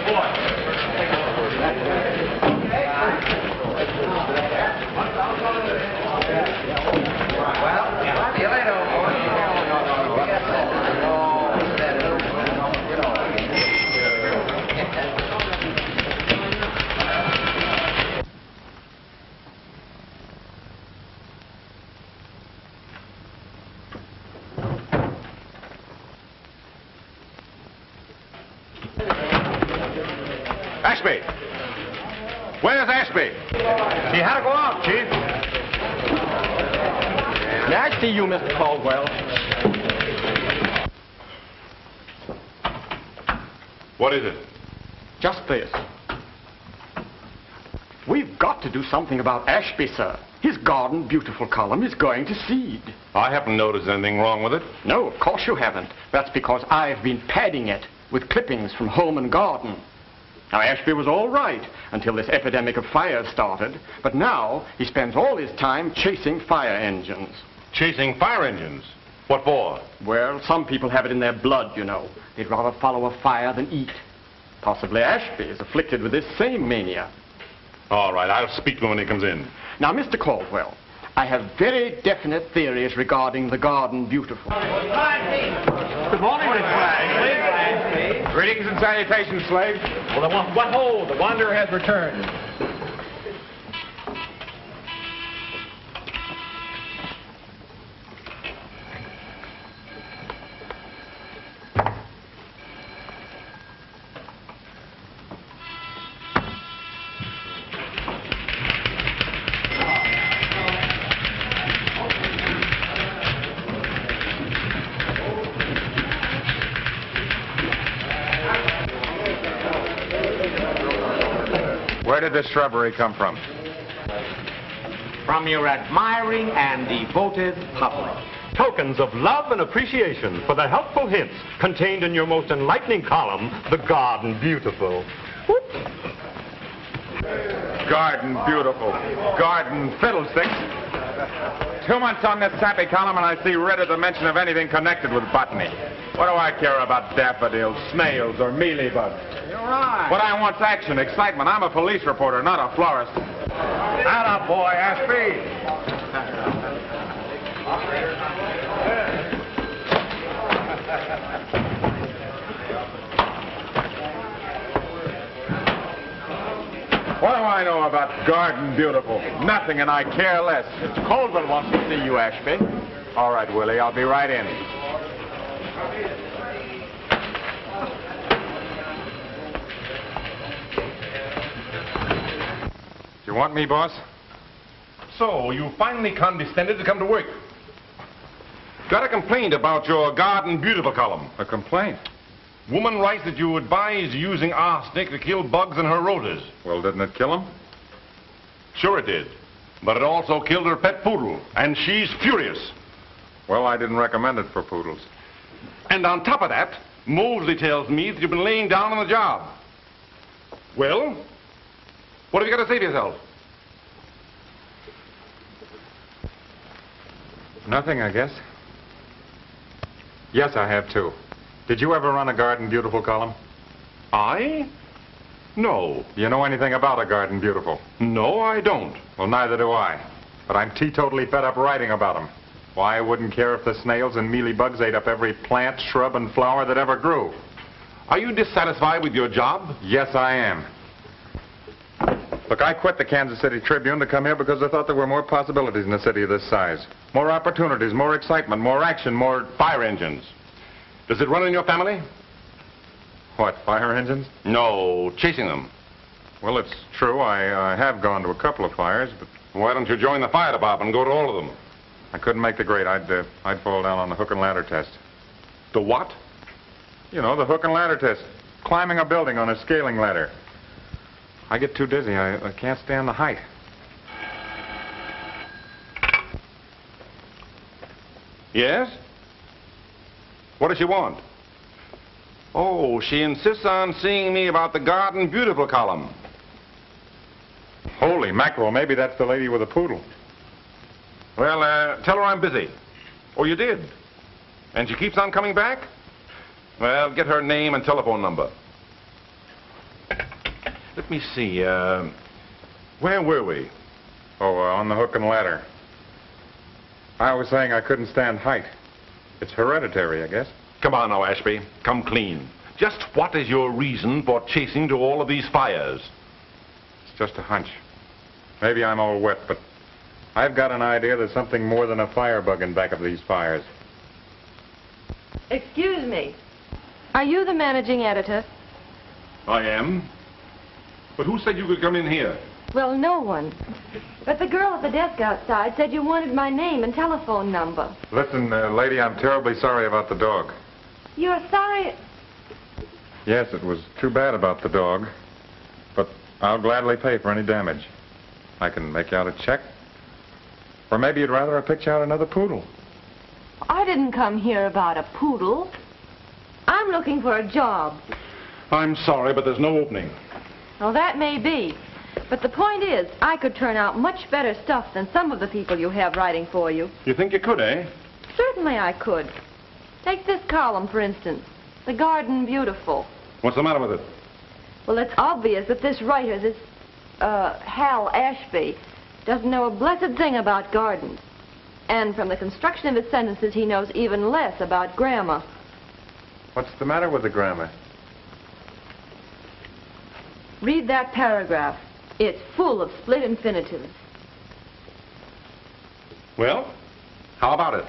See you later, old boy. Ashby! Where's Ashby? He had to go out, Chief. May I see you, Mr. Caldwell? What is it? Just this. We've got to do something about Ashby, sir. His Garden Beautiful column is going to seed. I haven't noticed anything wrong with it. No, of course you haven't. That's because I've been padding it with clippings from Home and Garden. Now, Ashby was all right until this epidemic of fires started, but now he spends all his time chasing fire engines. Chasing fire engines? What for? Well, some people have it in their blood, you know. They'd rather follow a fire than eat. Possibly Ashby is afflicted with this same mania. All right, I'll speak to him when he comes in. Now, Mr. Caldwell, I have very definite theories regarding the Garden Beautiful. Good morning, Miss Flagg. Greetings and salutations, slaves. Well, what ho, the wanderer has returned. Where did this shrubbery come from? From your admiring and devoted public. Tokens of love and appreciation for the helpful hints contained in your most enlightening column, The Garden Beautiful. Whoop. Garden Beautiful. Garden Fiddlesticks. 2 months on this sappy column and I see red at the mention of anything connected with botany. What do I care about daffodils, snails, or mealybugs? You're right. What I want's action, excitement. I'm a police reporter, not a florist. Atta boy, Ashby. What do I know about Garden Beautiful? Nothing, and I care less. Mr. Caldwell wants to see you, Ashby. All right, Willie, I'll be right in. You want me, boss? So, you finally condescended to come to work. Got a complaint about your Garden Beautiful column. A complaint? Woman writes that you advise using arsenic to kill bugs in her roses. Well, didn't it kill them? Sure it did. But it also killed her pet poodle, and she's furious. Well, I didn't recommend it for poodles. And on top of that, Mosley tells me that you've been laying down on the job. Well, what have you got to say to yourself? Nothing, I guess. Yes, I have too. Did you ever run a Garden Beautiful column? I? No. Do you know anything about a Garden Beautiful? No, I don't. Well, neither do I. But I'm teetotally fed up writing about them. Why, I wouldn't care if the snails and mealybugs ate up every plant, shrub, and flower that ever grew. Are you dissatisfied with your job? Yes, I am. Look, I quit the Kansas City Tribune to come here because I thought there were more possibilities in a city of this size. More opportunities, more excitement, more action, more Fire engines. Does it run in your family? What, fire engines? No, chasing them. Well, it's true. I have gone to a couple of fires, but Why don't you join the fire department and go to all of them? I couldn't make the grade. I'd fall down on the hook and ladder test. The what? You know, the hook and ladder test. Climbing a building on a scaling ladder. I get too dizzy. I can't stand the height. Yes? What does she want? Oh, she insists on seeing me about the Garden Beautiful column. Holy mackerel, maybe that's the lady with the poodle. Well, tell her I'm busy. Oh, you did? And she keeps on coming back? Well, get her name and telephone number. Let me see. Where were we? Oh, on the hook and ladder. I was saying I couldn't stand height. It's hereditary, I guess. Come on now, Ashby. Come clean. Just what is your reason for chasing to all of these fires? It's just a hunch. Maybe I'm all wet, but I've got an idea there's something more than a firebug in back of these fires. Excuse me. Are you the managing editor? I am. But who said you could come in here? Well, no one. But the girl at the desk outside said you wanted my name and telephone number. Listen, lady, I'm terribly sorry about the dog. You're sorry? Yes, it was too bad about the dog. But I'll gladly pay for any damage. I can make you out a check. Or maybe you'd rather I picked you out another poodle. I didn't come here about a poodle. I'm looking for a job. I'm sorry, but there's no opening. Well, that may be. But the point is, I could turn out much better stuff than some of the people you have writing for you. You think you could, eh? Certainly I could. Take this column, for instance. The Garden Beautiful. What's the matter with it? Well, it's obvious that this writer, this, Hal Ashby, doesn't know a blessed thing about gardens. And from the construction of his sentences, he knows even less about grammar. What's the matter with the grammar? Read that paragraph. It's full of split infinitives. Well, how about it?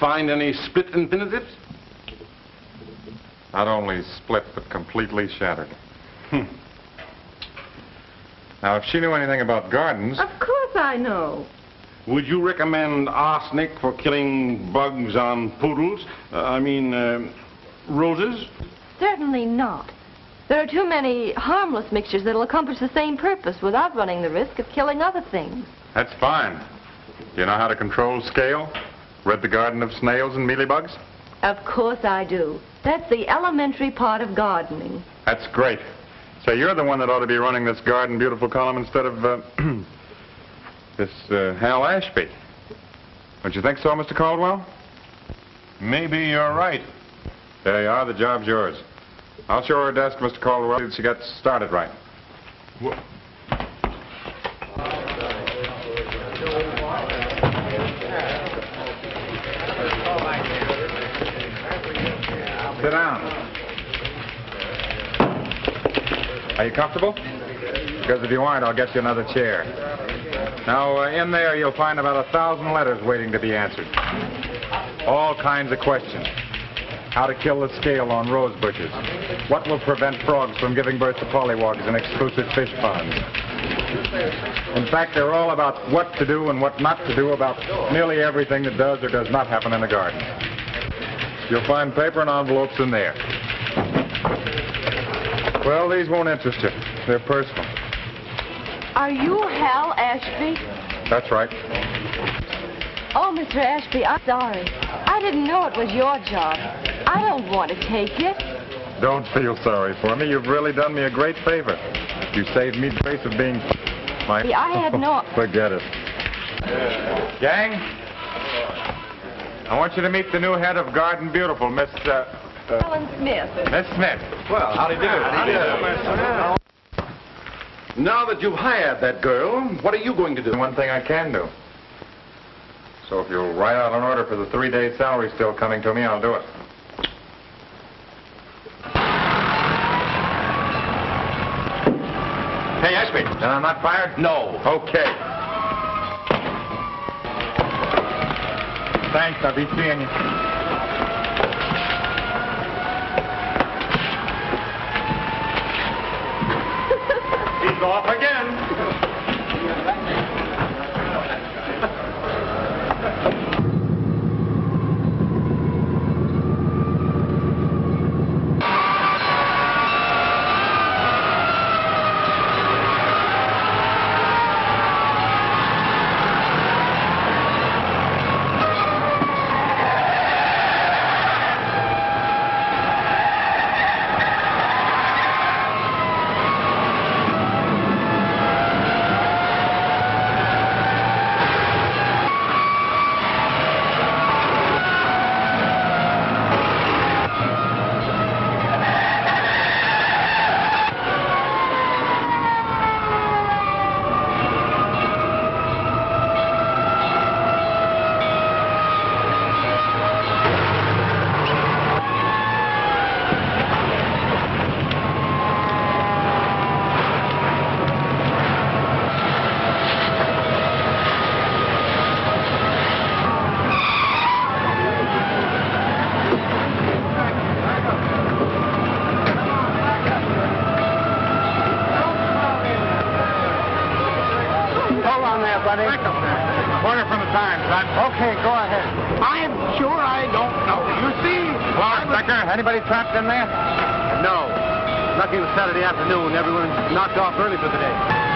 Find any split infinitives? Not only split, but completely shattered. Now, if she knew anything about gardens... Of course I know. Would you recommend arsenic for killing bugs on poodles? Roses? Certainly not. There are too many harmless mixtures that'll accomplish the same purpose without running the risk of killing other things. That's fine. Do you know how to control scale? Rid the garden of snails and mealybugs? Of course I do. That's the elementary part of gardening. That's great. So you're the one that ought to be running this Garden Beautiful column instead of, this, Hal Ashby. Don't you think so, Mr. Caldwell? Maybe you're right. There you are. The job's yours. I'll show her a desk, Mr. Caldwell, till she gets started right. Sit down. Are you comfortable? Because if you aren't, I'll get you another chair. Now, in there, you'll find about 1,000 letters waiting to be answered. All kinds of questions. How to kill the scale on rose bushes. What will prevent frogs from giving birth to pollywogs in exclusive fish ponds? In fact, they're all about what to do and what not to do about nearly everything that does or does not happen in the garden. You'll find paper and envelopes in there. Well, these won't interest you. They're personal. Are you Hal Ashby? That's right. Oh, Mr. Ashby, I'm sorry. I didn't know it was your job. I don't want to take it. Don't feel sorry for me. You've really done me a great favor. You saved me the face of being my... I had no... Forget it. Gang, I want you to meet the new head of Garden Beautiful, Miss... Helen Smith. Miss Smith. Well, howdy do. Now that you've hired that girl, what are you going to do? One thing I can do. So if you'll write out an order for the 3-day salary still coming to me, I'll do it. Hey, Ashby. Then I'm not fired? No. Okay. Thanks. I'll be seeing you. He's off again. time, son. Okay, go ahead. I'm sure I don't know. You see... Hello, Inspector. Anybody trapped in there? No. Lucky it's Saturday afternoon. Everyone's knocked off early for the day.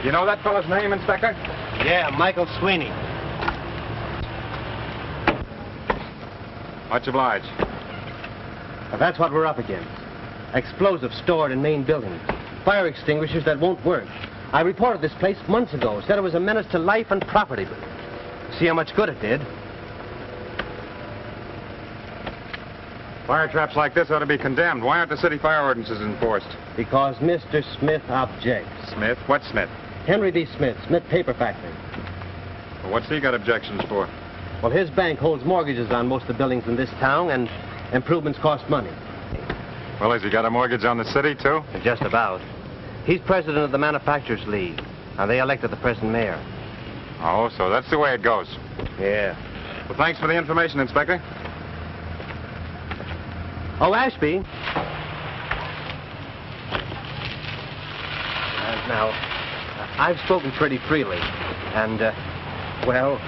You know that fellow's name, Inspector? Yeah, Michael Sweeney. Much obliged. Now, that's what we're up against. Explosives stored in main buildings. Fire extinguishers that won't work. I reported this place months ago. Said it was a menace to life and property. See how much good it did. Fire traps like this ought to be condemned. Why aren't the city fire ordinances enforced? Because Mr. Smith objects. Smith? What Smith? Henry D. Smith, Smith Paper Factory. Well, what's he got objections for? Well, his bank holds mortgages on most of the buildings in this town, and improvements cost money. Well, has he got a mortgage on the city, too? Just about. He's president of the Manufacturers League, and they elected the present mayor. Oh, so that's the way it goes. Yeah. Well, thanks for the information, Inspector. Oh, Ashby. Now, I've spoken pretty freely, and, well,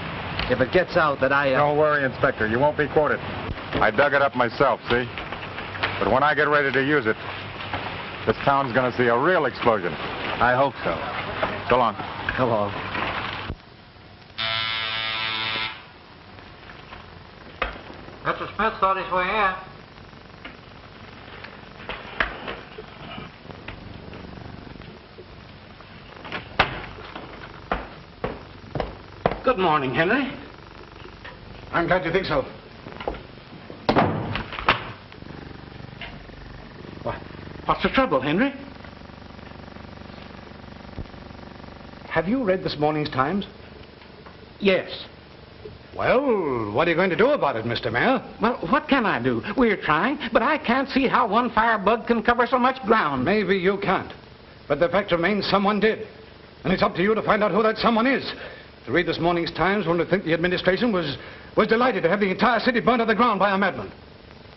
if it gets out that I... Don't worry, Inspector. You won't be quoted. I dug it up myself, see? But when I get ready to use it, this town's going to see a real explosion. I hope so. So long. Come on. Mr. Smith thought his way in. Good morning, Henry. I'm glad you think so. What's the trouble, Henry? Have you read this morning's Times? Yes. Well, what are you going to do about it, Mr. Mayor? Well, what can I do? We're trying, but I can't see how one firebug can cover so much ground. Maybe you can't. But the fact remains someone did. And it's up to you to find out who that someone is. To read this morning's Times, one would think the administration was delighted to have the entire city burned to the ground by a madman.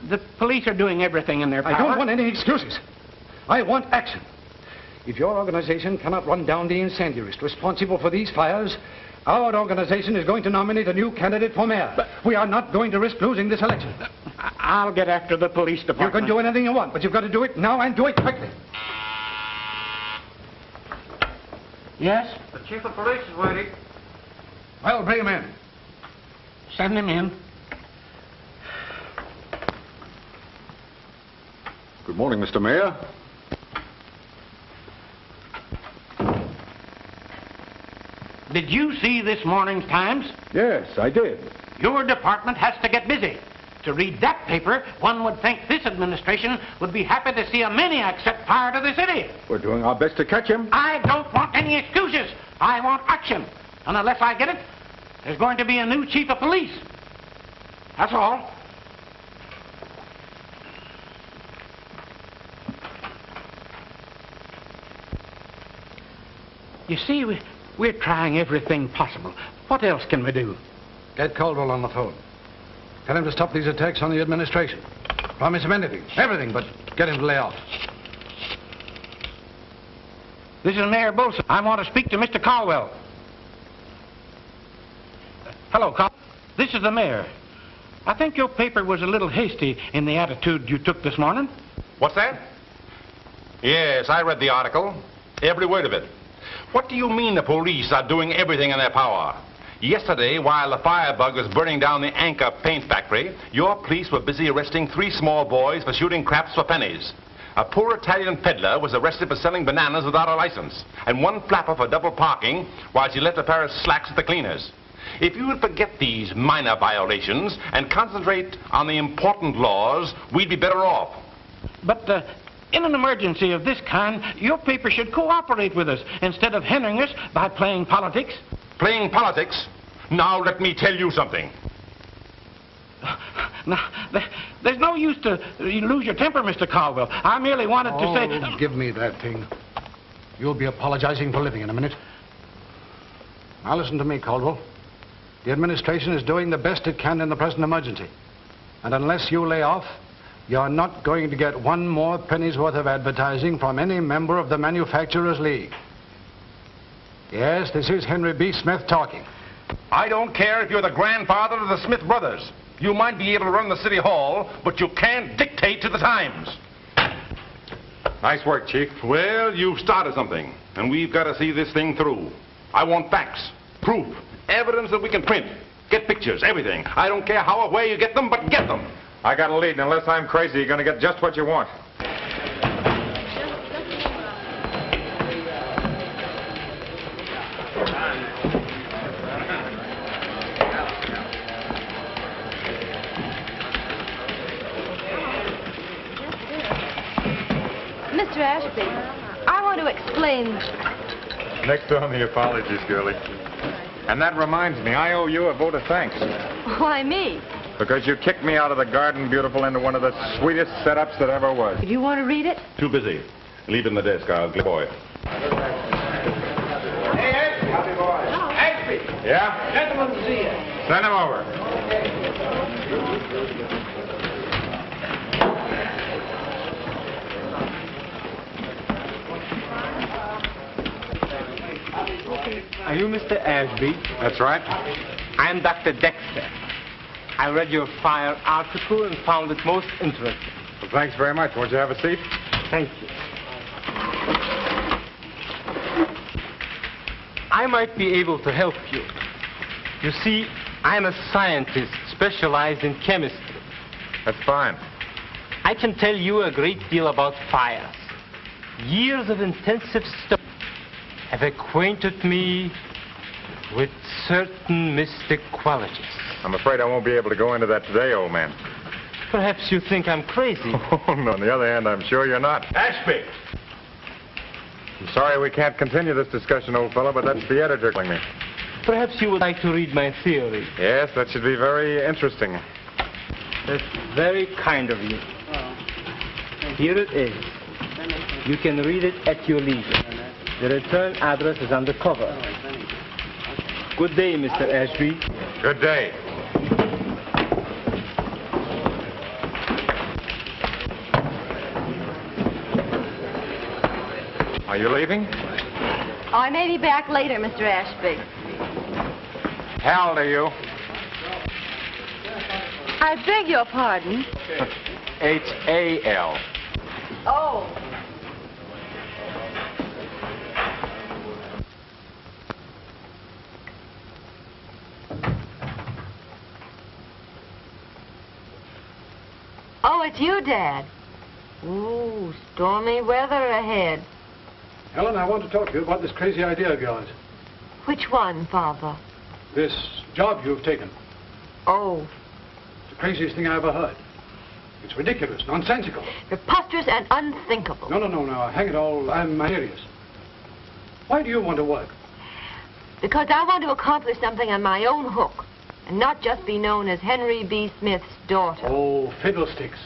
The police are doing everything in their power. I don't want any excuses. I want action. If your organization cannot run down the incendiaries responsible for these fires, our organization is going to nominate a new candidate for mayor. But we are not going to risk losing this election. I'll get after the police department. You can do anything you want, but you've got to do it now and do it quickly. Yes? The chief of police is waiting. Well, bring him in. Send him in. Good Good morning, Mr. Mayor. Did you see this morning's Times? Yes, I did. Your department has to get busy. To read that paper, one would think this administration would be happy to see a maniac set fire to the city. We're doing our best to catch him. I don't want any excuses. I want action. And unless I get it, there's going to be a new chief of police. That's all. You see, we're trying everything possible. What else can we do? Get Caldwell on the phone. Tell him to stop these attacks on the administration. Promise him anything, everything, but get him to lay off. This is Mayor Bolson. I want to speak to Mr. Caldwell. Hello, Caldwell. This is the mayor. I think your paper was a little hasty in the attitude you took this morning. What's that? Yes, I read the article. Every word of it. What do you mean the police are doing everything in their power? Yesterday, while the firebug was burning down the Anchor paint factory, your police were busy arresting 3 small boys for shooting craps for pennies. A poor Italian peddler was arrested for selling bananas without a license, and 1 flapper for double parking while she left a pair of slacks at the cleaners. If you would forget these minor violations and concentrate on the important laws, we'd be better off. But in an emergency of this kind, your paper should cooperate with us instead of hindering us by playing politics. Playing politics? Now let me tell you something. Now, there's no use to lose your temper, Mr. Caldwell. I merely wanted to say... Give me that thing. You'll be apologizing for living in a minute. Now listen to me, Caldwell. The administration is doing the best it can in the present emergency. And unless you lay off, you're not going to get 1 more penny's worth of advertising from any member of the Manufacturers League. Yes, this is Henry B. Smith talking. I don't care if you're the grandfather of the Smith brothers. You might be able to run the city hall, but you can't dictate to the Times. Nice work, Chief. Well, you've started something, and we've got to see this thing through. I want facts, proof, evidence that we can print. Get pictures, everything. I don't care how or where you get them, but get them. I got a lead, and unless I'm crazy, you're going to get just what you want. Mr. Ashby, I want to explain... Next on the apologies, girlie. And that reminds me, I owe you a vote of thanks. Why me? Because you kicked me out of the Garden Beautiful into one of the sweetest setups that ever was. Do you want to read it? Too busy. Leave it in the desk, I'll get boy. Hey, Ashby! Yeah? Gentlemen to see you. Send him over. Are you Mr. Ashby? That's right. I'm Dr. Dexter. I read your fire article and found it most interesting. Well, thanks very much. Won't you have a seat? Thank you. I might be able to help you. You see, I'm a scientist specialized in chemistry. That's fine. I can tell you a great deal about fires. Years of intensive study have acquainted me with certain mystic qualities. I'm afraid I won't be able to go into that today, old man. Perhaps you think I'm crazy. Oh, no. On the other hand, I'm sure you're not. Ashby! I'm sorry we can't continue this discussion, old fellow, but that's the editor telling me. Perhaps you would like to read my theory. Yes, that should be very interesting. That's very kind of you. Here it is. You can read it at your leisure. The return address is on the cover. Good day, Mr. Ashby. Good day. Are you leaving? I may be back later, Mr. Ashby. How old are you? I beg your pardon. H-A-L. Oh. Oh, it's you, Dad. Ooh, stormy weather ahead. Helen, I want to talk to you about this crazy idea of yours. Which one, Father? This job you've taken. Oh, It's the craziest thing I ever heard. It's ridiculous, nonsensical. preposterous and unthinkable. No. Hang it all. I'm serious. Why do you want to work? Because I want to accomplish something on my own hook, and not just be known as Henry B. Smith's daughter. Oh, fiddlesticks.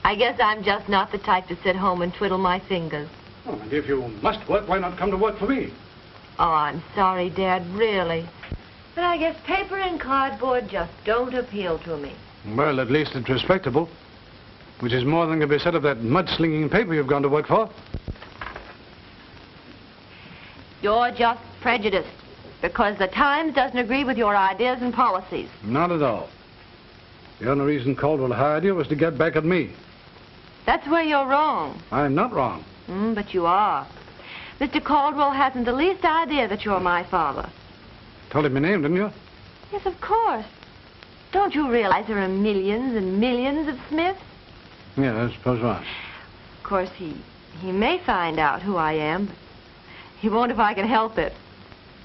I guess I'm just not the type to sit home and twiddle my fingers. Oh, and if you must work, why not come to work for me? Oh, I'm sorry, Dad, really. But I guess paper and cardboard just don't appeal to me. Well, at least it's respectable. Which is more than can be said of that mudslinging paper you've gone to work for. You're just prejudiced, because the Times doesn't agree with your ideas and policies. Not at all. The only reason Caldwell hired you was to get back at me. That's where you're wrong. I'm not wrong. But you are. Mr. Caldwell hasn't the least idea that you're my father. Told him my name, didn't you? Yes, of course. Don't you realize there are millions and millions of Smiths? Yeah, I suppose not. Of course, he may find out who I am, but he won't if I can help it.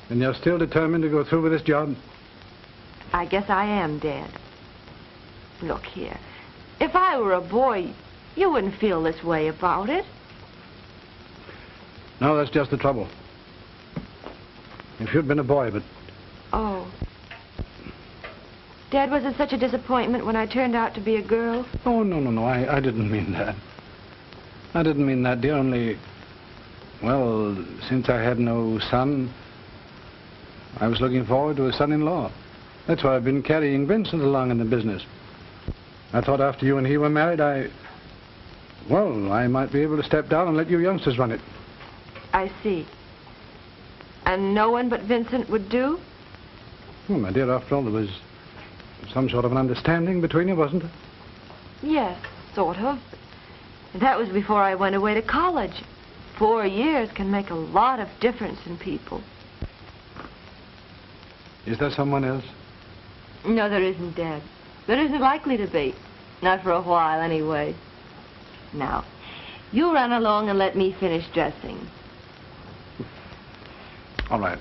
And you're still determined to go through with this job? I guess I am, Dad. Look here. If I were a boy, you wouldn't feel this way about it. No, that's just the trouble. If you'd been a boy, but... Oh. Dad, was it such a disappointment when I turned out to be a girl? Oh, no. I didn't mean that. I didn't mean that, dear, only... Well, since I had no son, I was looking forward to a son-in-law. That's why I've been carrying Vincent along in the business. I thought after you and he were married, I might be able to step down and let you youngsters run it. I see. And no one but Vincent would do? Well, my dear, after all, there was some sort of an understanding between you, wasn't there? Yes, sort of. That was before I went away to college. 4 years can make a lot of difference in people. Is there someone else? No, there isn't, Dad. There isn't likely to be. Not for a while, anyway. Now, you run along and let me finish dressing. All right.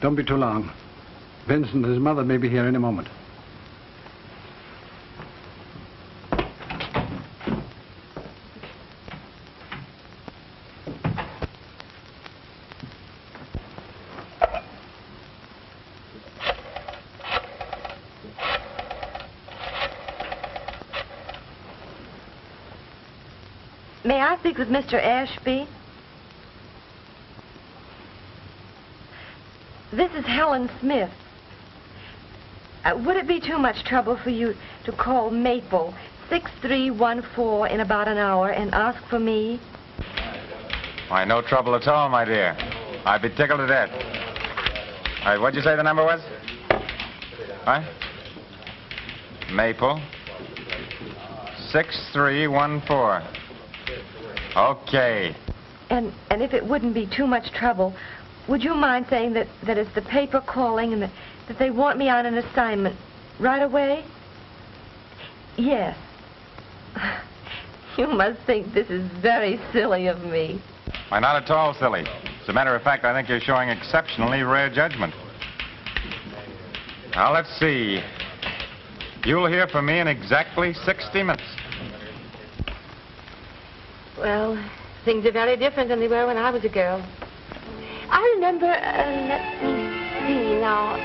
Don't be too long. Vincent and his mother may be here any moment. May I speak with Mr. Ashby? This is Helen Smith. Would it be too much trouble for you to call Maple 6314 in about an hour and ask for me? Why, no trouble at all, my dear. I'd be tickled to death. All right, what'd you say the number was? What? Maple 6314. Okay. And if it wouldn't be too much trouble, would you mind saying that it's the paper calling and that they want me on an assignment right away? Yes. You must think this is very silly of me. Why, not at all silly. As a matter of fact, I think you're showing exceptionally rare judgment. Now, let's see. You'll hear from me in exactly 60 minutes. Well, things are very different than they were when I was a girl. I remember, let me see now.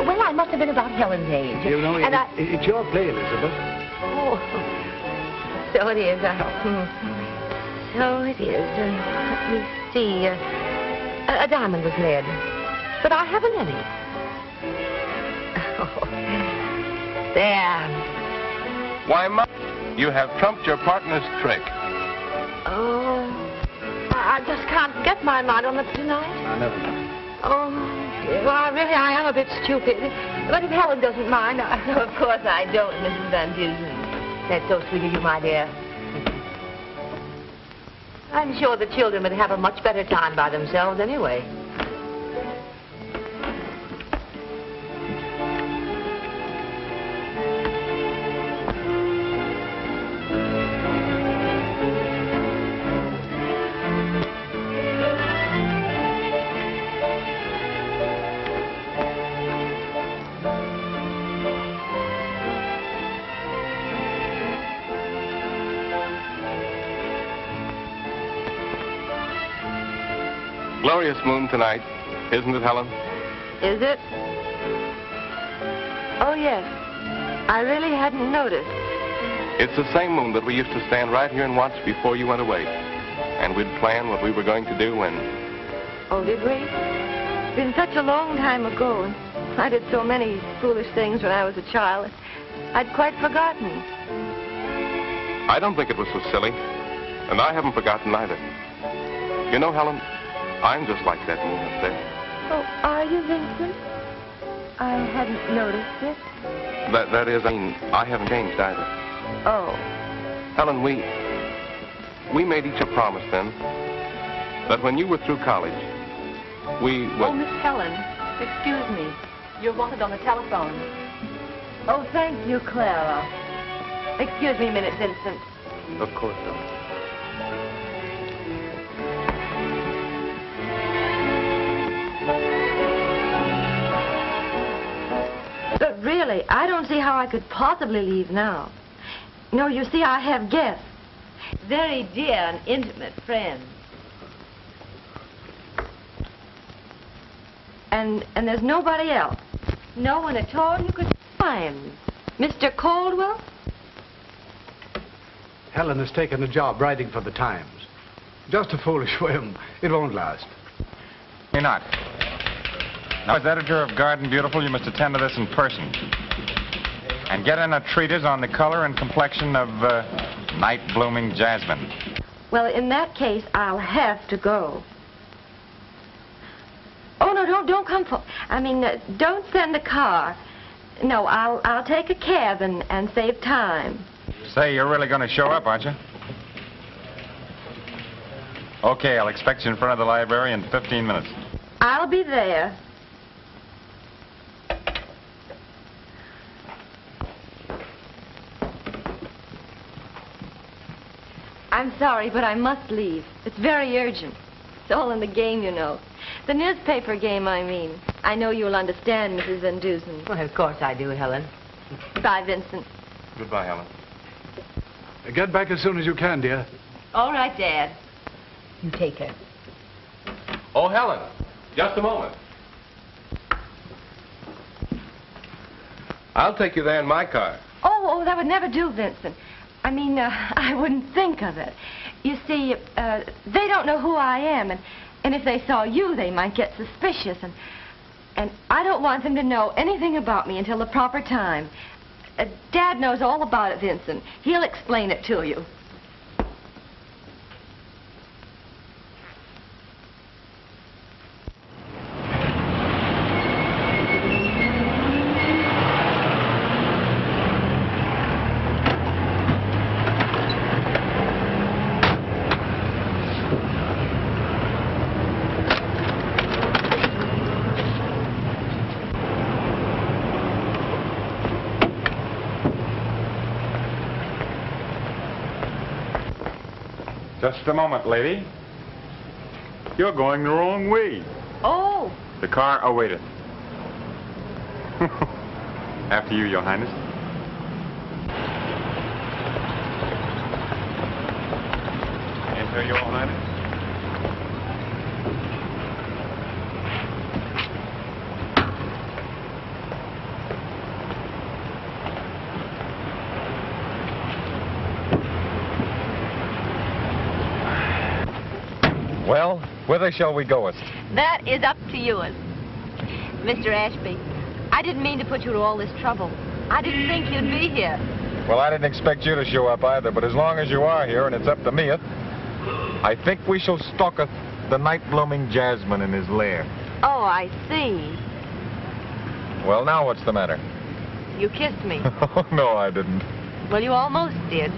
Well, I must have been about Helen's age. You know, it's your play, Elizabeth. Oh, so it is. So it is. Let me see. A diamond was lead. But I haven't any. Oh, there. Why, Mom, you have trumped your partner's trick. Oh, I just can't get my mind on it tonight. I never know. Oh, well, I am a bit stupid. But if Helen doesn't mind, No, of course I don't, Mrs. Van Dusen. That's so sweet of you, my dear. I'm sure the children would have a much better time by themselves anyway. Glorious moon tonight, isn't it, Helen? Is it? Oh, yes. I really hadn't noticed. It's the same moon that we used to stand right here and watch before you went away. And we'd plan what we were going to do and... Oh, did we? It's been such a long time ago. And I did so many foolish things when I was a child. I'd quite forgotten. I don't think it was so silly. And I haven't forgotten either. You know, Helen, I'm just like that moon up there. Oh, are you, Vincent? I hadn't noticed it. That is, I mean, I haven't changed either. Oh. Helen, we made each a promise then that when you were through college, we would... Oh, Miss Helen, excuse me. You're wanted on the telephone. Oh, thank you, Clara. Excuse me a minute, Vincent. Of course, Helen. But really, I don't see how I could possibly leave now. No, you see, I have guests. Very dear and intimate friends. And there's nobody else. No one at all you could find. Mr. Caldwell? Helen has taken a job writing for the Times. Just a foolish whim. It won't last. You're not. Now, as editor of Garden Beautiful, you must attend to this in person. And get in a treatise on the color and complexion of night-blooming jasmine. Well, in that case, I'll have to go. Oh, no, don't come for... I mean, don't send a car. No, I'll take a cab and save time. Say, you're really going to show up, aren't you? Okay, I'll expect you in front of the library in 15 minutes. I'll be there. I'm sorry, but I must leave. It's very urgent. It's all in the game, you know. The newspaper game, I mean. I know you'll understand, Mrs. Van Dusen. Well, of course I do, Helen. Bye, Vincent. Goodbye, Helen. Get back as soon as you can, dear. All right, Dad. You take her. Oh, Helen, just a moment. I'll take you there in my car. Oh, that would never do, Vincent. I mean, I wouldn't think of it. You see, they don't know who I am, and if they saw you, they might get suspicious, and I don't want them to know anything about me until the proper time. Dad knows all about it, Vincent. He'll explain it to you. Just a moment, lady. You're going the wrong way. Oh. The car awaited. After you, Your Highness. Enter, Your Highness. Well, whither shall we goest? That is up to you. Mr. Ashby, I didn't mean to put you to all this trouble. I didn't think you'd be here. Well, I didn't expect you to show up either, but as long as you are here and it's up to me, I think we shall stalk the night-blooming jasmine in his lair. Oh, I see. Well, now what's the matter? You kissed me. Oh, no, I didn't. Well, you almost did.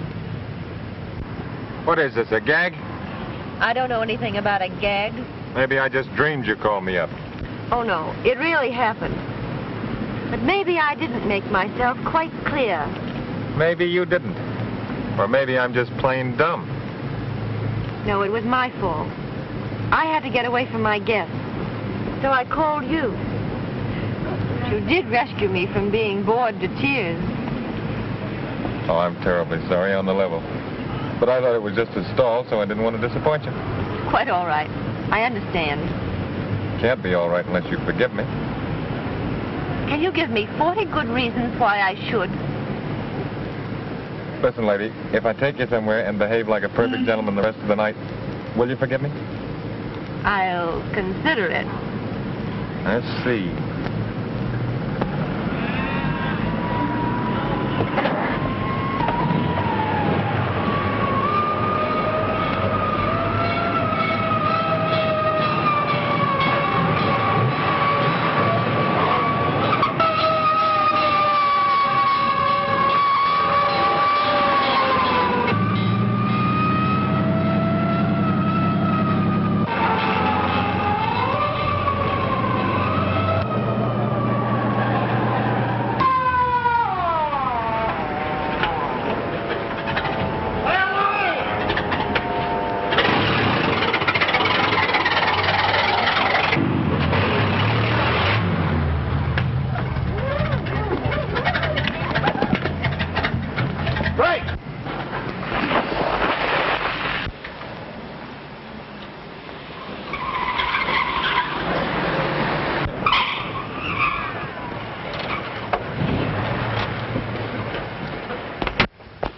What is this, a gag? I don't know anything about a gag. Maybe I just dreamed you called me up. Oh, no, it really happened. But maybe I didn't make myself quite clear. Maybe you didn't. Or maybe I'm just plain dumb. No, it was my fault. I had to get away from my guests. So I called you. You did rescue me from being bored to tears. Oh, I'm terribly sorry on the level. But I thought it was just a stall, so I didn't want to disappoint you. Quite all right. I understand. Can't be all right unless you forgive me. Can you give me 40 good reasons why I should? Listen, lady, if I take you somewhere and behave like a perfect gentleman the rest of the night, will you forgive me? I'll consider it. Let's see.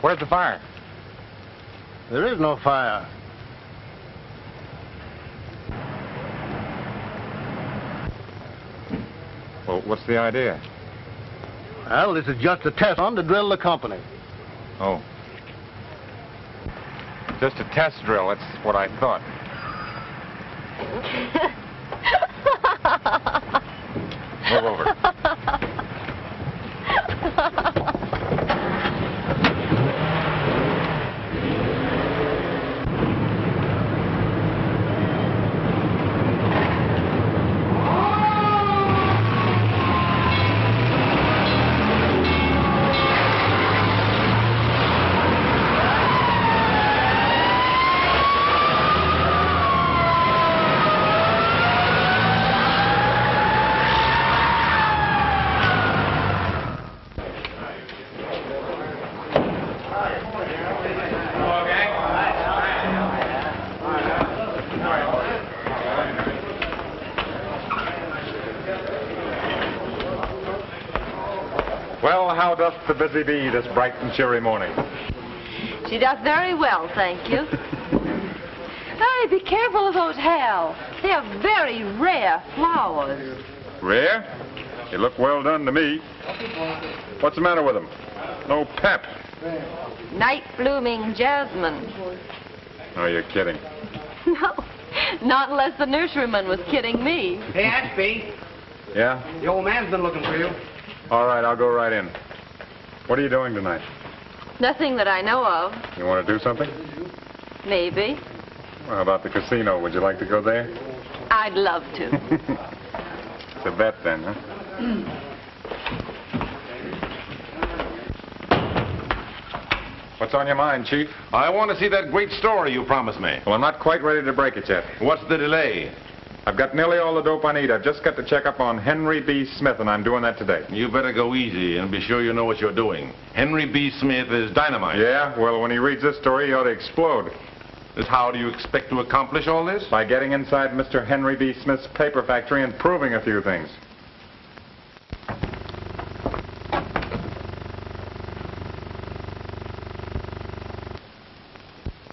Where's the fire? There is no fire. Well, what's the idea? Well, this is just a test run to drill the company. Oh. Just a test drill, that's what I thought. Move over. Well, how doth the busy bee this bright and cheery morning? She does very well, thank you. Hey, be careful of those Hal. They are very rare flowers. Rare? They look well done to me. What's the matter with them? No pep. Night blooming jasmine. Oh, you're kidding. No, not unless the nurseryman was kidding me. Hey, Ashby, Yeah? the old man's been looking for you. All right, I'll go right in. What are you doing tonight? Nothing that I know of. You want to do something? Maybe. Well, how about the casino? Would you like to go there? I'd love to. It's a bet then, huh? What's on your mind, Chief? I want to see that great story you promised me. Well, I'm not quite ready to break it yet. What's the delay? I've got nearly all the dope I need. I've just got to check up on Henry B. Smith, and I'm doing that today. You better go easy and be sure you know what you're doing. Henry B. Smith is dynamite. Yeah? Well, when he reads this story, he ought to explode. Just how do you expect to accomplish all this? By getting inside Mr. Henry B. Smith's paper factory and proving a few things.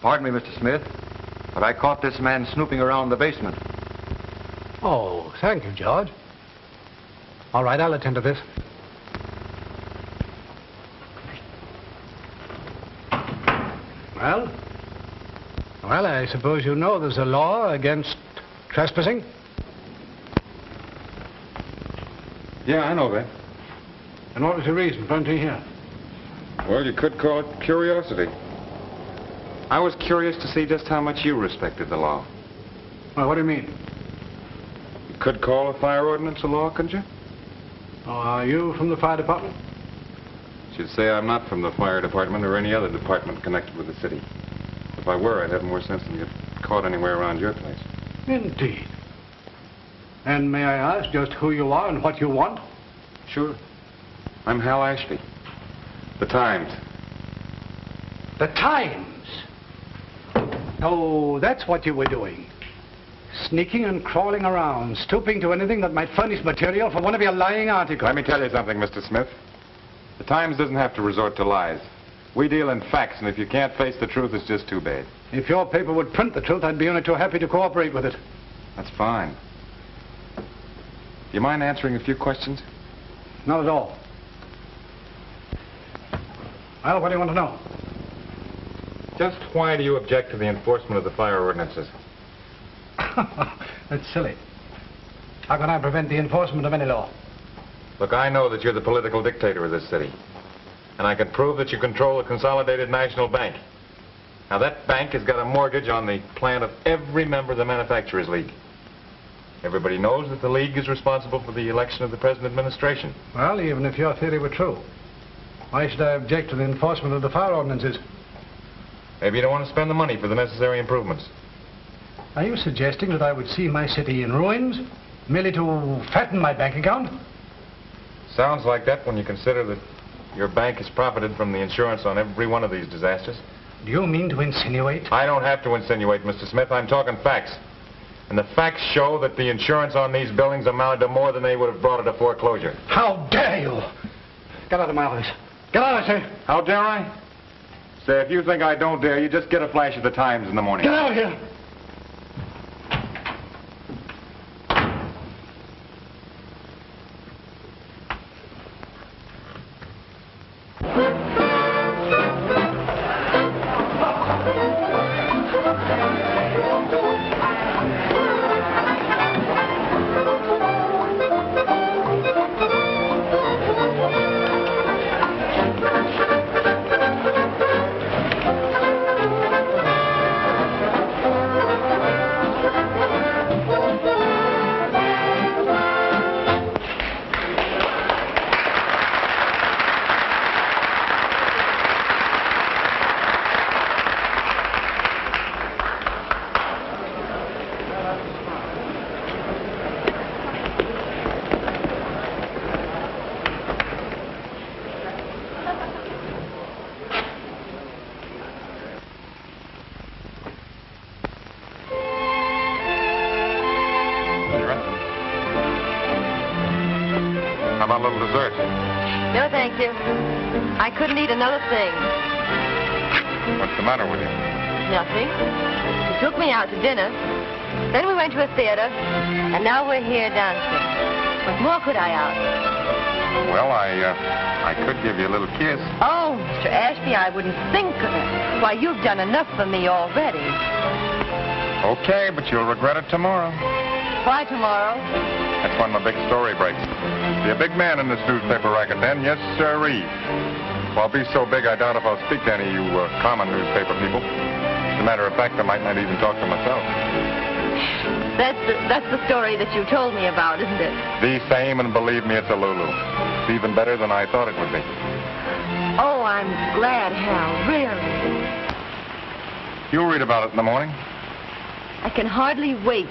Pardon me, Mr. Smith, but I caught this man snooping around the basement. Oh, thank you, George. All right, I'll attend to this. Well? Well, I suppose you know there's a law against trespassing? Yeah, I know that. And what was the reason for entering here? Well, you could call it curiosity. I was curious to see just how much you respected the law. Well, what do you mean? You could call a fire ordinance a law, couldn't you? Oh, are you from the fire department? Should say I'm not from the fire department or any other department connected with the city. If I were, I'd have more sense than get caught anywhere around your place. Indeed. And may I ask just who you are and what you want? Sure. I'm Hal Ashby. The Times. The Times? Oh, that's what you were doing. Sneaking and crawling around, stooping to anything that might furnish material for one of your lying articles. Let me tell you something, Mr. Smith. The Times doesn't have to resort to lies. We deal in facts, and if you can't face the truth, it's just too bad. If your paper would print the truth, I'd be only too happy to cooperate with it. That's fine. Do you mind answering a few questions? Not at all. Well, what do you want to know? Just why do you object to the enforcement of the fire ordinances? That's silly. How can I prevent the enforcement of any law? Look, I know that you're the political dictator of this city. And I can prove that you control the Consolidated National Bank. Now, that bank has got a mortgage on the plant of every member of the Manufacturers League. Everybody knows that the League is responsible for the election of the present administration. Well, even if your theory were true, why should I object to the enforcement of the fire ordinances? Maybe you don't want to spend the money for the necessary improvements. Are you suggesting that I would see my city in ruins, merely to fatten my bank account? Sounds like that when you consider that your bank has profited from the insurance on every one of these disasters. Do you mean to insinuate? I don't have to insinuate, Mr. Smith. I'm talking facts. And the facts show that the insurance on these buildings amounted to more than they would have brought at a foreclosure. How dare you! Get out of my office. Get out, I say. How dare I? Say, if you think I don't dare you, just get a flash of the Times in the morning. Get out of here! I couldn't eat another thing. What's the matter with you? Nothing. He took me out to dinner. Then we went to a theater. And now we're here dancing. What more could I ask? Well, I could give you a little kiss. Oh, Mr. Ashby, I wouldn't think of it. Why, you've done enough for me already. Okay, but you'll regret it tomorrow. Why tomorrow? That's when the big story breaks. Be a big man in this newspaper racket then, yes, sirree. Well, I'll be so big I doubt if I'll speak to any of you common newspaper people. As a matter of fact, I might not even talk to myself. That's the story that you told me about, isn't it? The same, and believe me, it's a Lulu. It's even better than I thought it would be. Oh, I'm glad, Hal, really. You'll read about it in the morning. I can hardly wait.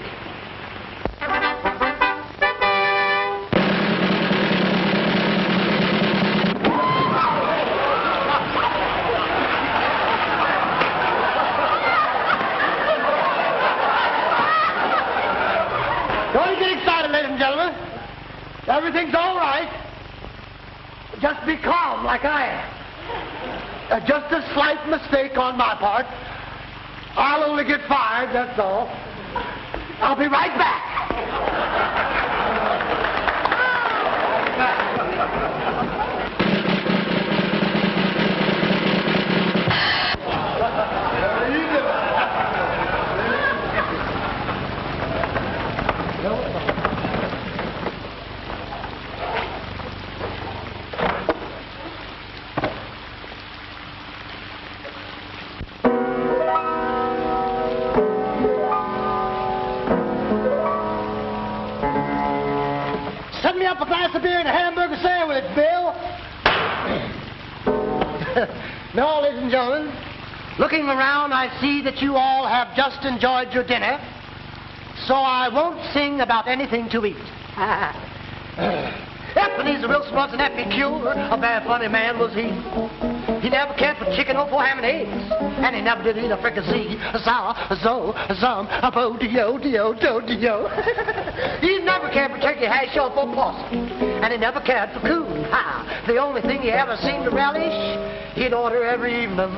Don't get excited, ladies and gentlemen. Everything's all right. Just be calm like I am. Just a slight mistake on my part. I'll only get fired, that's all. I'll be right back. Set me up a glass of beer and a hamburger sandwich, Bill. No, ladies and gentlemen, looking around, I see that you all have just enjoyed your dinner, so I won't sing about anything to eat. Ebenezer Wilson was an epicure. A very funny man was he. He never cared for chicken or for ham and eggs. And he never did eat a fricassee. A sour, a zo, a zum, a bo, dio, dio, do, dio. He never cared for turkey hash or for possum. And he never cared for coon. Ha! The only thing he ever seemed to relish, he'd order every evening,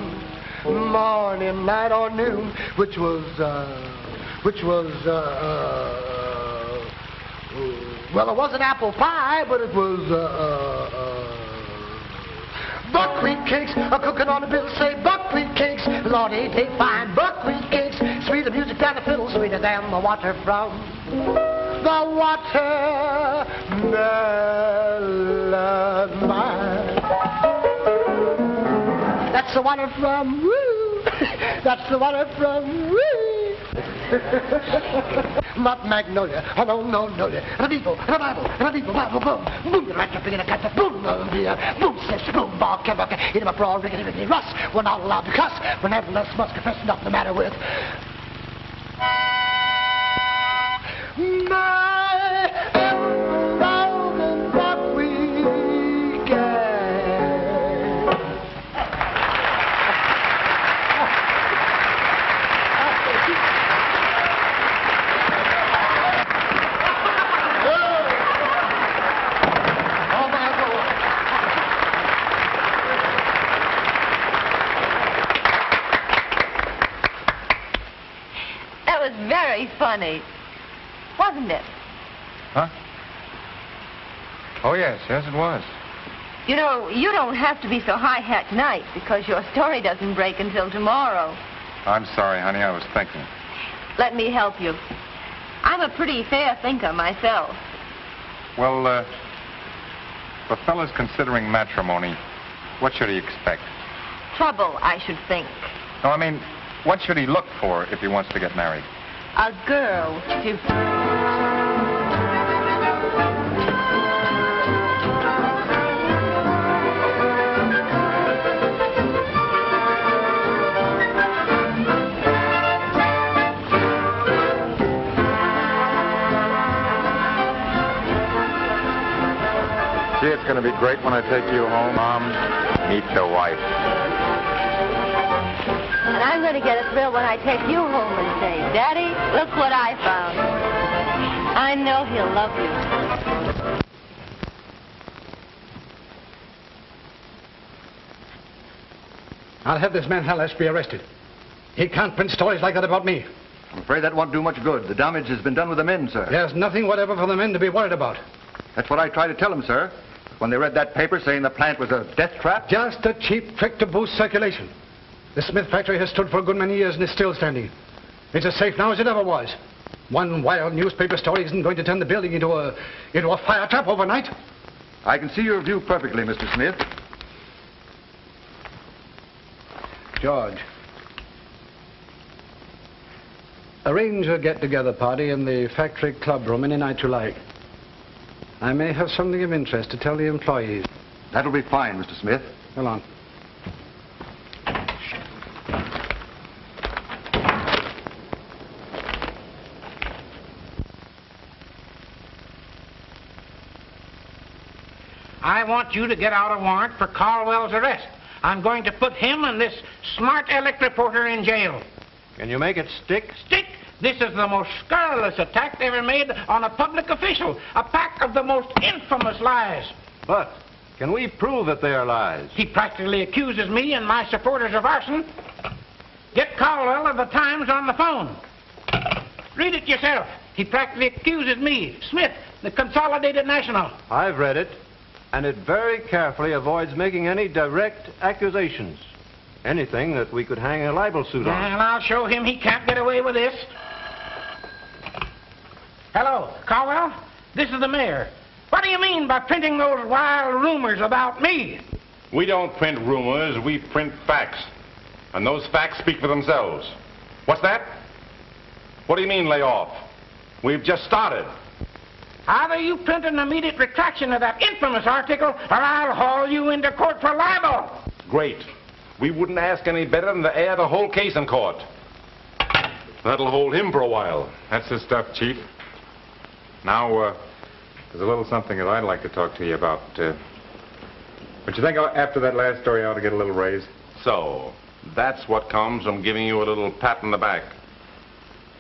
morning, night, or noon, which was, well, it wasn't apple pie, but it was, buckwheat cakes, cooking on the bill, say buckwheat cakes. Lord, ain't they fine, buckwheat cakes. Sweeter music than the fiddle, sweeter than the water from the watermelon mine. That's the water from woo. That's the water from woo. Not magnolia, oh no, no, no. Revival, revival, revival, Bible, boom, boom, the rat in a cat, boom, boom, says boom, bark, and bark, hit him up raw, riggedy, riggedy, Russ. We're not allowed to cuss, but nevertheless must confess nothing the matter with my thousand what we get. Very funny, wasn't it? Huh? Oh, yes, it was. You know, you don't have to be so high-hat tonight because your story doesn't break until tomorrow. I'm sorry, honey, I was thinking. Let me help you. I'm a pretty fair thinker myself. Well, if a fellow's considering matrimony, what should he expect? Trouble, I should think. No, I mean, what should he look for if he wants to get married? A girl to... Gee, it's going to be great when I take you home, Mom. Meet your wife. And I'm going to get a thrill when I take you home and say, Daddy, look what I found. I know he'll love you. I'll have this man Hal Ashby arrested. He can't print stories like that about me. I'm afraid that won't do much good. The damage has been done with the men, sir. There's nothing whatever for the men to be worried about. That's what I tried to tell them, sir. When they read that paper saying the plant was a death trap. Just a cheap trick to boost circulation. The Smith factory has stood for a good many years and is still standing. It's as safe now as it ever was. One wild newspaper story isn't going to turn the building into a fire trap overnight. I can see your view perfectly, Mr. Smith. George, arrange a get-together party in the factory club room any night you like. I may have something of interest to tell the employees. That'll be fine, Mr. Smith. Go on. I want you to get out a warrant for Caldwell's arrest. I'm going to put him and this smart elect reporter in jail. Can you make it stick? Stick! This is the most scurrilous attack ever made on a public official. A pack of the most infamous lies. But can we prove that they are lies? He practically accuses me and my supporters of arson. Get Caldwell of the Times on the phone. Read it yourself. He practically accuses me, Smith, the Consolidated National. I've read it, and it very carefully avoids making any direct accusations. Anything that we could hang a libel suit on. And I'll show him he can't get away with this. Hello, Caldwell? This is the mayor. What do you mean by printing those wild rumors about me? We don't print rumors, we print facts. And those facts speak for themselves. What's that? What do you mean, lay off? We've just started. Either you print an immediate retraction of that infamous article, or I'll haul you into court for libel. Great. We wouldn't ask any better than to air the whole case in court. That'll hold him for a while. That's the stuff, Chief. Now, There's a little something that I'd like to talk to you about. But you think after that last story I ought to get a little raise? So, that's what comes from giving you a little pat on the back.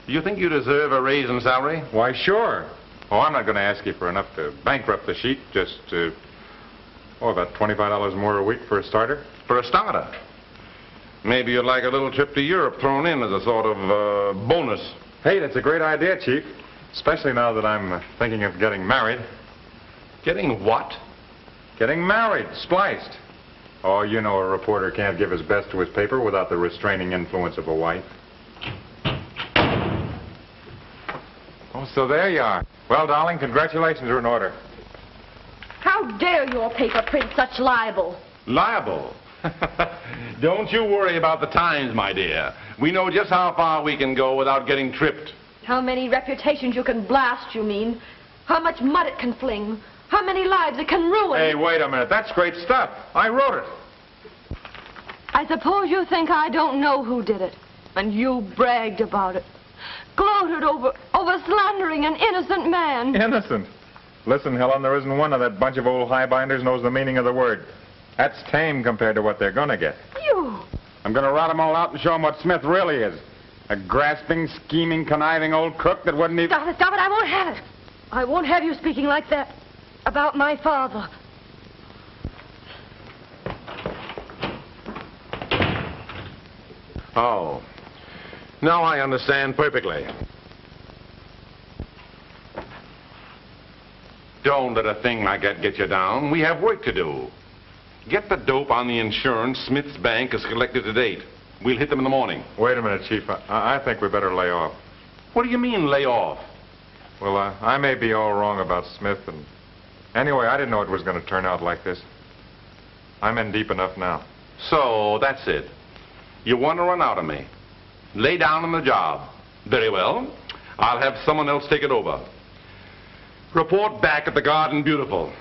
Do you think you deserve a raise in salary? Why, sure. Oh, I'm not going to ask you for enough to bankrupt the sheet. Just, about $25 more a week for a starter. For a starter. Maybe you'd like a little trip to Europe thrown in as a sort of bonus. Hey, that's a great idea, Chief. Especially now that I'm thinking of getting married. Getting what? Getting married, spliced. Oh, you know a reporter can't give his best to his paper without the restraining influence of a wife. Oh, so there you are. Well, darling, congratulations are in order. How dare your paper print such libel? Liable? Don't you worry about the Times, my dear. We know just how far we can go without getting tripped. How many reputations you can blast, you mean? How much mud it can fling? How many lives it can ruin? Hey, wait a minute. That's great stuff. I wrote it. I suppose you think I don't know who did it. And you bragged about it. Gloated over slandering an innocent man. Innocent? Listen, Helen, there isn't one of that bunch of old highbinders knows the meaning of the word. That's tame compared to what they're going to get. You! I'm going to rout them all out and show them what Smith really is. A grasping, scheming, conniving old crook that wouldn't even... Stop it, I won't have it. I won't have you speaking like that about my father. Oh. Now I understand perfectly. Don't let a thing like that get you down. We have work to do. Get the dope on the insurance Smith's bank has collected to date. We'll hit them in the morning. Wait a minute, Chief. I think we better lay off. What do you mean, lay off? Well, I may be all wrong about Smith, and anyway, I didn't know it was going to turn out like this. I'm in deep enough now. So, that's it. You want to run out of me. Lay down on the job. Very well. I'll have someone else take it over. Report back at the Garden Beautiful.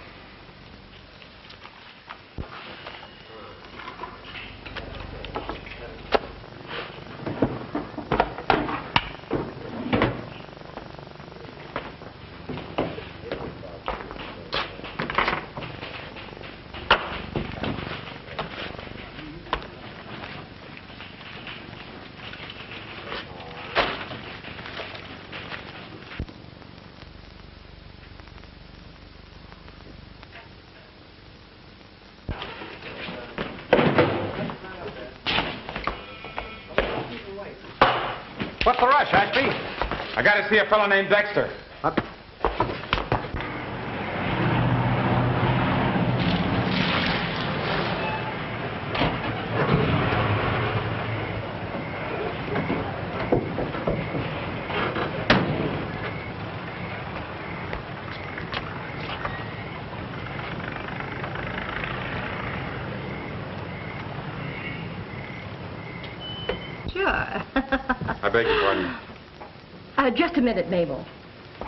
What's the rush, Ashby? I got to see a fellow named Dexter. Sure. I beg your pardon. Just a minute, Mabel.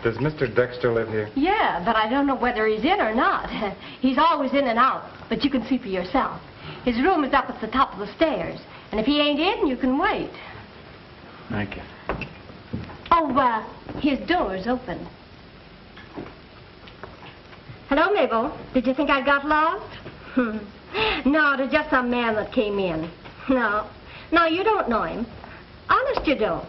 Does Mr. Dexter live here? Yeah, but I don't know whether he's in or not. He's always in and out, but you can see for yourself. His room is up at the top of the stairs, and if he ain't in, you can wait. Thank you. Oh, his door's open. Hello, Mabel. Did you think I got lost? No, it was just some man that came in. No, you don't know him. Honest, you don't.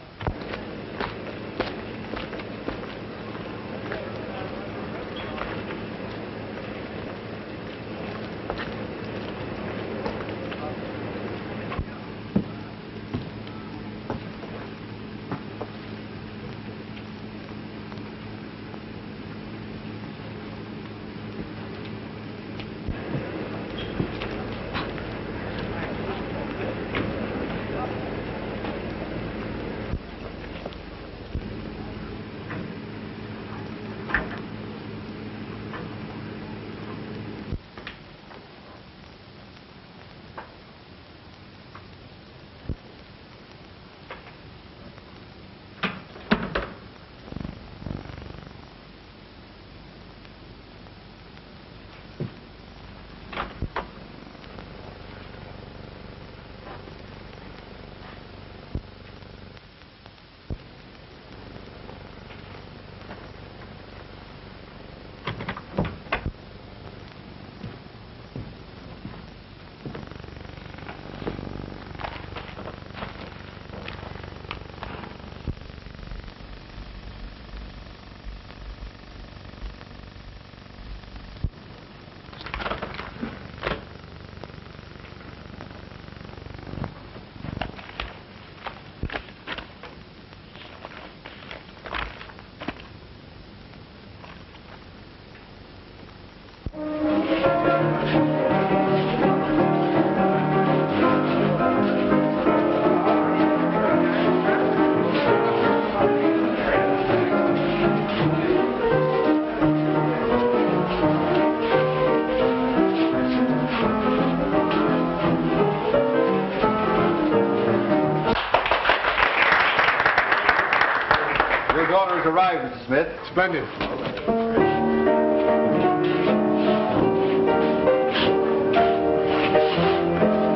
arrived, Mr. Smith. Splendid.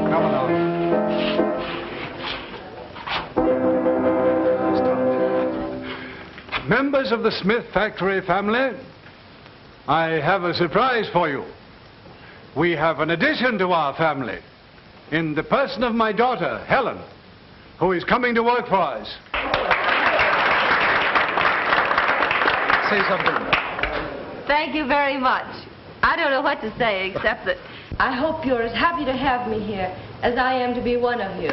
Come along. Members of the Smith factory family, I have a surprise for you. We have an addition to our family in the person of my daughter, Helen, who is coming to work for us. Say something. Thank you very much. I don't know what to say except that I hope you're as happy to have me here as I am to be one of you.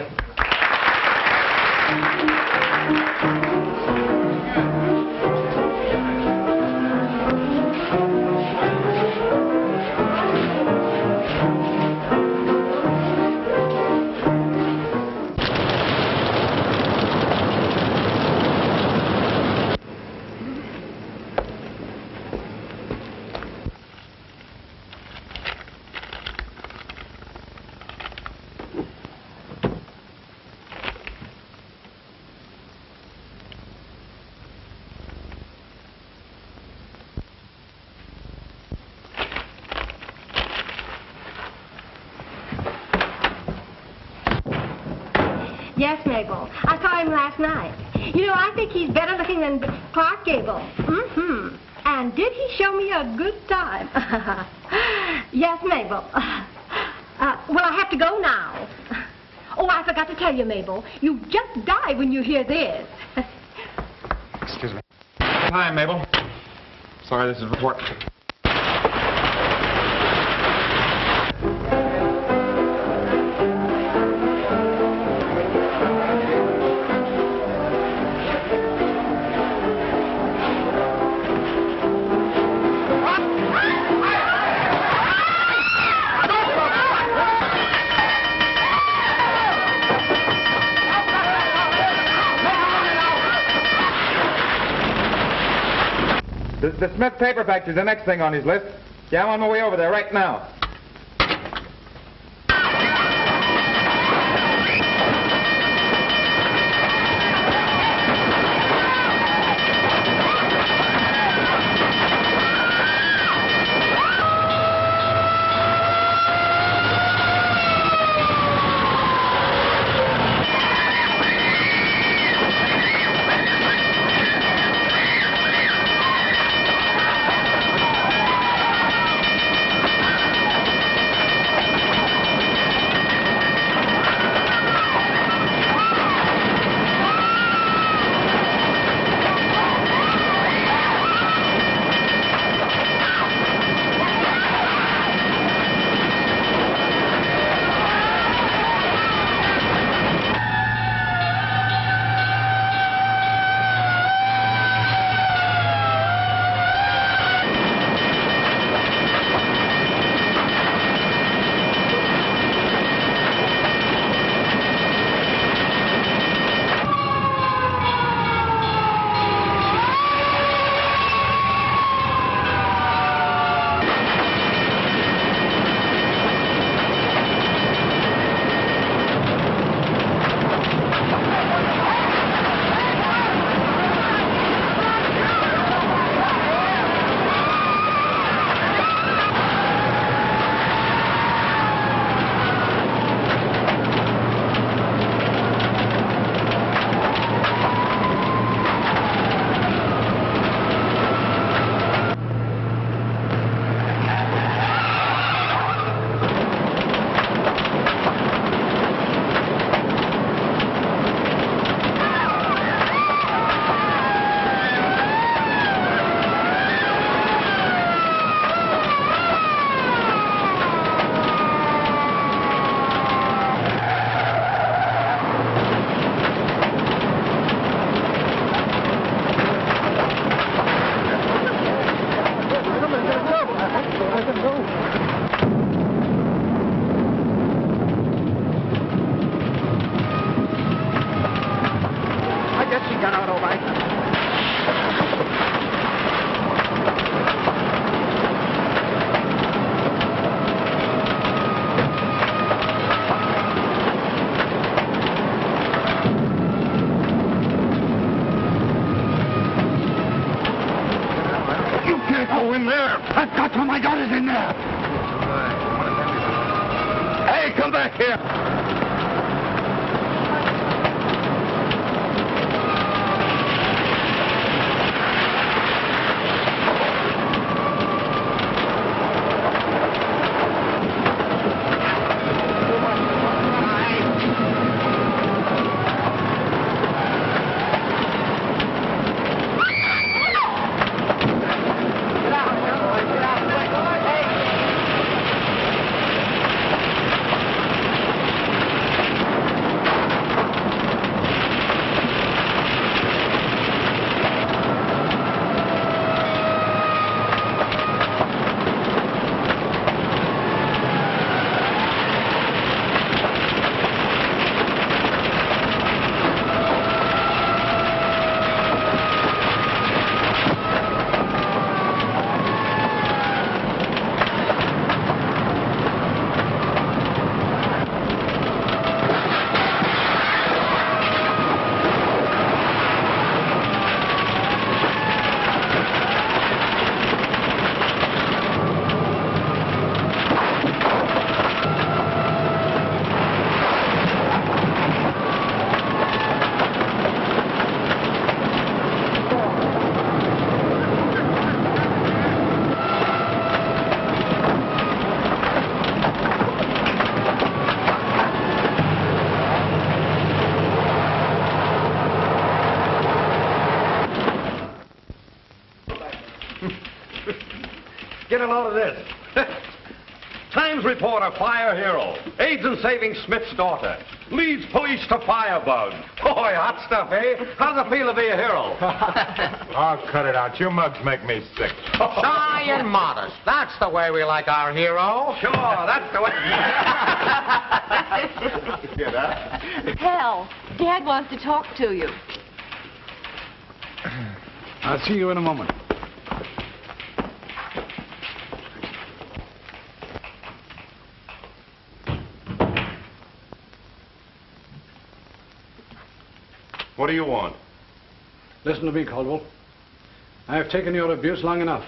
Yes, Mabel. I saw him last night. You know, I think he's better looking than Clark Gable. Mm-hmm. And did he show me a good time? Yes, Mabel. Well, I have to go now. Oh, I forgot to tell you, Mabel. You just die when you hear this. Excuse me. Hi, Mabel. Sorry, this is report. The Smith paper factory's the next thing on his list. Yeah, I'm on my way over there right now. my God is in there. Hey, come back here. Get a load of this. Times reporter, fire hero. Aids in saving Smith's daughter. Leads police to firebug. Boy, hot stuff, eh? How's it feel to be a hero? Oh, cut it out. You mugs make me sick. Shy and modest. That's the way we like our hero. Sure, that's the way. Hear that? Hal, Dad wants to talk to you. I'll see you in a moment. What do you want? Listen to me, Caldwell. I have taken your abuse long enough.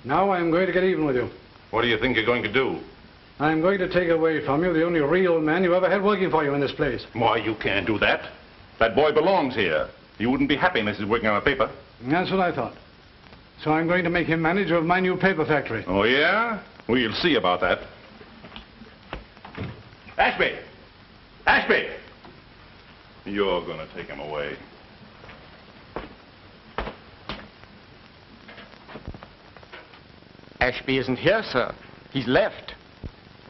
Now I am going to get even with you. What do you think you're going to do? I am going to take away from you the only real man you ever had working for you in this place. Why, you can't do that. That boy belongs here. You wouldn't be happy unless he's working on a paper. That's what I thought. So I'm going to make him manager of my new paper factory. Oh, yeah? We'll see about that. Ashby! Ashby! You're going to take him away. Ashby isn't here, sir. He's left.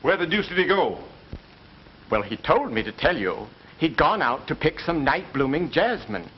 Where the deuce did he go? Well, he told me to tell you he'd gone out to pick some night-blooming jasmine.